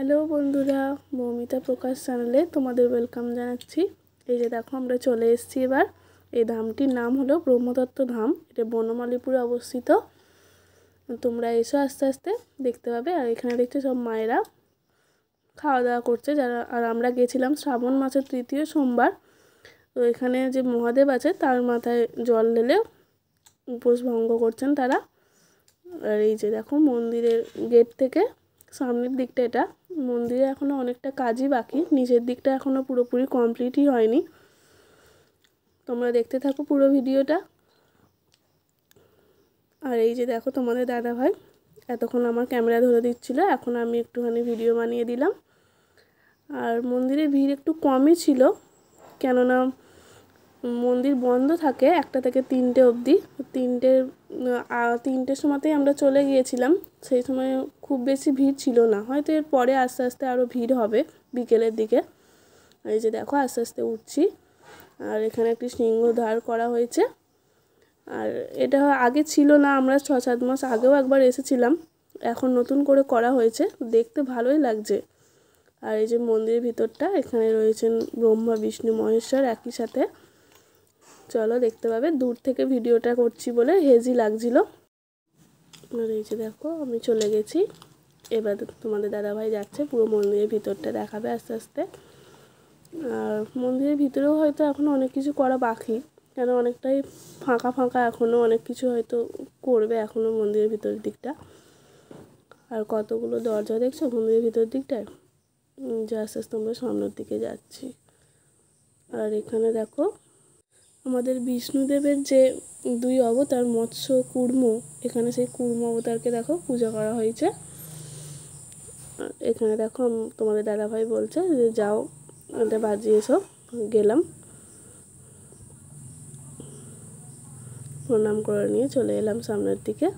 Hello বন্ধুরা, মৌমিতা প্রকাশ চ্যানেলে তোমাদের ওয়েলকাম জানাচ্ছি। এই যে দেখো আমরা চলে এসেছি এবার। এই ধামটির নাম হলো ব্রহ্মদত্ত ধাম। এটা বনমালীপুরে অবস্থিত। তোমরা এসো, আস্তে আস্তে দেখতে পাবে। আর এখানে দেখছো সব মায়েরা খাওয়া দাওয়া করছে যারা। আর আমরা গেছিলাম শ্রাবণ মাসের 3য় সোমবার। তো এখানে যে মহাদেব আছে তার মাথায় জল ঢেলে উপোস ভঙ্গ করছেন তারা। আর এই যে দেখো মন্দিরের গেট থেকে সামনের দিকটা, এটা মন্দিরে এখনও অনেকটা কাজই বাকি, নিচের দিকটা এখনও পুরোপুরি কমপ্লিটই হয়নি। তোমরা দেখতে থাকো পুরো ভিডিওটা। আর এই যে দেখো তোমাদের দাদাভাই এতক্ষণ আমার ক্যামেরা ধরে দিচ্ছিল, এখন আমি একটুখানি ভিডিও বানিয়ে দিলাম। আর মন্দিরে ভিড় একটু কমই ছিল, কেননা মন্দির বন্ধ থাকে 1টা থেকে 3টে অবধি। 3টের সময়তেই আমরা চলে গিয়েছিলাম, সেই সময় খুব বেশি ভিড় ছিল না। হয়তো এর পরে আস্তে আস্তে আরও ভিড় হবে বিকেলের দিকে। এই যে দেখো আস্তে আস্তে উঠছি। আর এখানে একটি সিংহ ধার করা হয়েছে। আর এটা আগে ছিল না, আমরা 6-7 মাস আগেও একবার এসেছিলাম, এখন নতুন করে করা হয়েছে, দেখতে ভালোই লাগছে। আর এই যে মন্দিরের ভিতরটা, এখানে রয়েছেন ব্রহ্মা বিষ্ণু মহেশ্বর একই সাথে। চলো দেখতে পাবে, দূর থেকে ভিডিওটা করছি বলে হেজি লাগছিল। আর এই যে দেখো আমি চলে গেছি, এবার তোমাদের দাদাভাই যাচ্ছে পুরো মন্দিরের ভিতরটা দেখাবে আস্তে আস্তে। আর মন্দিরের ভিতরেও হয়তো এখনও অনেক কিছু করা বাকি, কেন অনেকটাই ফাঁকা ফাঁকা, এখনও অনেক কিছু হয়তো করবে এখনও মন্দিরের ভিতরের দিকটা। আর কতগুলো দরজা দেখছো মন্দিরের ভিতরের দিকটায়, যে আস্তে আস্তে আমরা সামনের দিকে যাচ্ছি। আর এখানে দেখো আমাদের বিষ্ণুদেবের যে 2 অবতার মৎস্য কুর্ম, এখানে সেই কুর্ম অবতারকে দেখো পূজা করা হয়েছে। এখানে দেখো তোমাদের দাদাভাই বলছে যে যাও এটা বাজিয়ে এসো। গেলাম, প্রণাম করে নিয়ে চলে এলাম সামনের দিকে।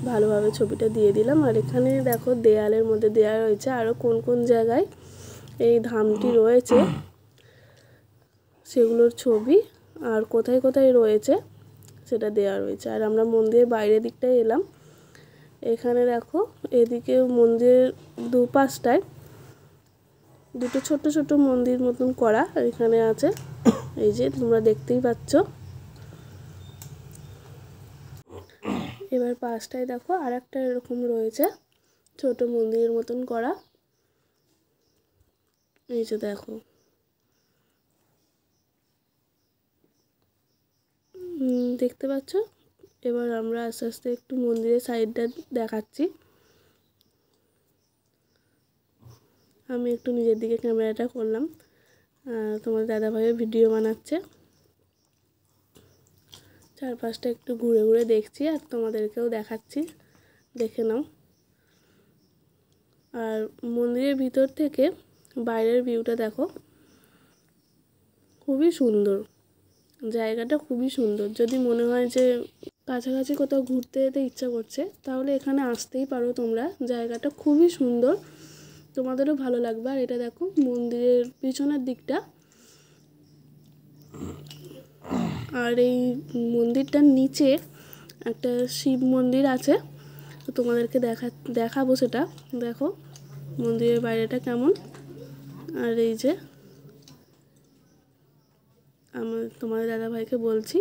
ভালোভাবে ছবিটা দিয়ে দিলাম। আর এখানে দেখো দেয়ালের মধ্যে দেয়া রয়েছে আরও কোন কোন জায়গায় এই ধামটি রয়েছে সেগুলোর ছবি, আর কোথায় কোথায় রয়েছে সেটা দেওয়া রয়েছে। আর আমরা মন্দিরের বাইরের দিকটায় এলাম। এখানে দেখো এদিকে মন্দিরের দুপাশটায় 2টো ছোট ছোট মন্দির মতন করা এখানে আছে, এই যে তোমরা দেখতেই পাচ্ছ। এবার পাশটায় দেখো আর একটা এরকম রয়েছে ছোট মন্দিরের মতন করা, এই যে দেখো। দেখতে পাচ্ছ। এবার আমরা আস্তে আস্তে একটু মন্দিরের সাইডটা দেখাচ্ছি। আমি একটু নিজের দিকে ক্যামেরাটা করলাম, তোমার দাদাভাইও ভিডিও বানাচ্ছে। চারপাশটা একটু ঘুরে ঘুরে দেখছি আর তোমাদেরকেও দেখাচ্ছি, দেখে নাও। আর মন্দিরের ভিতর থেকে বাইরের ভিউটা দেখো, খুবই সুন্দর জায়গাটা, খুবই সুন্দর। যদি মনে হয় যে কাছাকাছি কোথাও ঘুরতে যেতে ইচ্ছা করছে, তাহলে এখানে আসতেই পারো তোমরা। জায়গাটা খুবই সুন্দর, তোমাদেরও ভালো লাগবে। আর এটা দেখো মন্দিরের পিছনের দিকটা। আর এই মন্দিরটার নিচে একটা শিব মন্দির আছে, তো তোমাদেরকে দেখাবো সেটা। দেখো মন্দিরের বাইরেটা কেমন। আর এই যে তোমাদের দাদাভাইকে বলছি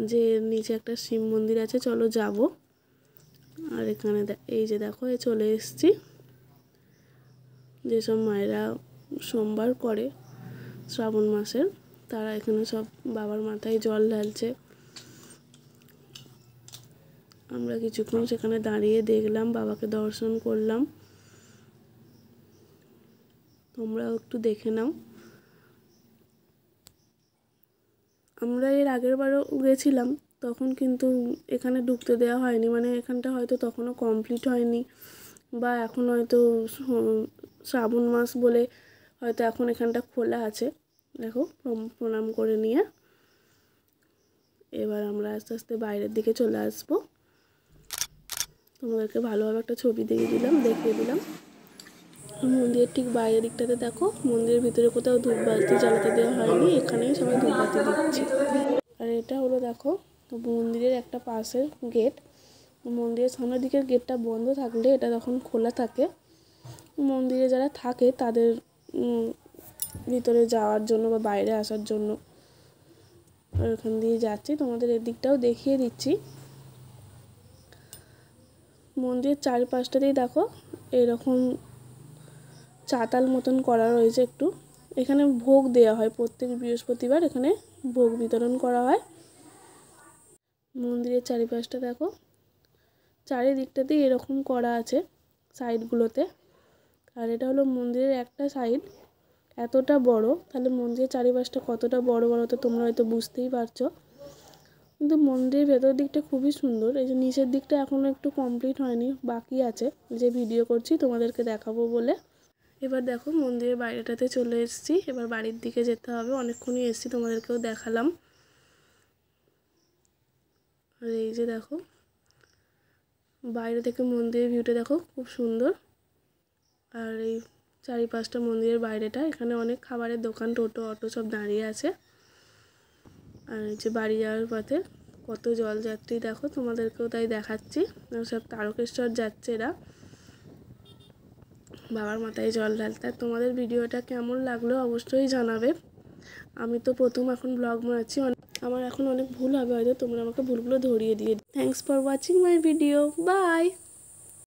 যে নিচে একটা শিব মন্দির আছে, চলো যাব। আর এখানে এই যে দেখো চলে এসেছি। যেসব মায়েরা সোমবার করে শ্রাবণ মাসের, তারা এখানে সব বাবার মাথায় জল ঢালছে। আমরা কিছুক্ষণ সেখানে দাঁড়িয়ে দেখলাম, বাবাকে দর্শন করলাম। তোমরাও একটু দেখে নাও। আমরা এর আগের বারও গেছিলাম, তখন কিন্তু এখানে ঢুকতে দেওয়া হয়নি, মানে এখানটা হয়তো তখনও কমপ্লিট হয়নি, বা এখন হয়তো শ্রাবণ মাস বলে হয়তো এখন এখানটা খোলা আছে। দেখো প্রণাম করে নিয়ে এবার আমরা আস্তে আস্তে বাইরের দিকে চলে আসবো। তোমাদেরকে ভালোভাবে একটা ছবি দেখিয়ে দিলাম। মন্দিরের ঠিক বাইরের দিকটাতে দেখো, মন্দিরের ভিতরে কোথাও ধূপবাতি জ্বালাতে দেওয়া হয়নি, এখানেই সবাই ধূপবাতি দিচ্ছে। আর এটা হলো দেখো মন্দিরের একটা পাশের গেট, মন্দিরের সামনের দিকের গেটটা বন্ধ থাকলে এটা তখন খোলা থাকে, মন্দিরে যারা থাকে তাদের ভিতরে যাওয়ার জন্য বা বাইরে আসার জন্য। আর ওখান দিয়ে যাচ্ছি, তোমাদের এদিকটাও দেখিয়ে দিচ্ছি। মন্দিরের চারপাশটাতেই দেখো এরকম চাতাল মতন করা রয়েছে একটু। এখানে ভোগ দেওয়া হয় প্রত্যেক বৃহস্পতিবার, এখানে ভোগ বিতরণ করা হয়। মন্দিরের চারিপাশটা দেখো, চারিদিকটাতেই এরকম করা আছে সাইডগুলোতে। আর এটা হলো মন্দিরের একটা সাইড, এতটা বড়, তাহলে মন্দিরের চারিপাশটা কতটা বড় বড় তো তোমরা হয়তো বুঝতেই পারছো। কিন্তু মন্দিরের ভেতর দিকটা খুবই সুন্দর। এই যে নিচের দিকটা এখনও একটু কমপ্লিট হয়নি, বাকি আছে, যে ভিডিও করছি তোমাদেরকে দেখাবো বলে। এবার দেখো মন্দিরের বাইরেটাতে চলে এসেছি, এবার বাড়ির দিকে যেতে হবে। অনেকক্ষণই এসেছি, তোমাদেরকেও দেখালাম। আর এই যে দেখো বাইরে থেকে মন্দিরের ভিউটা দেখো, খুব সুন্দর। আর এই চারিপাশটা মন্দিরের বাইরেটা, এখানে অনেক খাবারের দোকান, টোটো, অটো সব দাঁড়িয়ে আছে। আর এই যে বাড়ি যাওয়ার পথে কত জলযাত্রী দেখো, তোমাদেরকেও তাই দেখাচ্ছি। সব তারকেশ্বর যাচ্ছে এরা বাবার মাথায় জল ঢালতে। আর তোমাদের ভিডিওটা কেমন লাগলো অবশ্যই জানাবে। আমি তো প্রথম এখন ব্লগ বানাচ্ছি, আমার এখন অনেক ভুল হবে হয়তো, তোমরা আমাকে ভুলগুলো ধরিয়ে দিয়ে। Thanks for watching my video, by.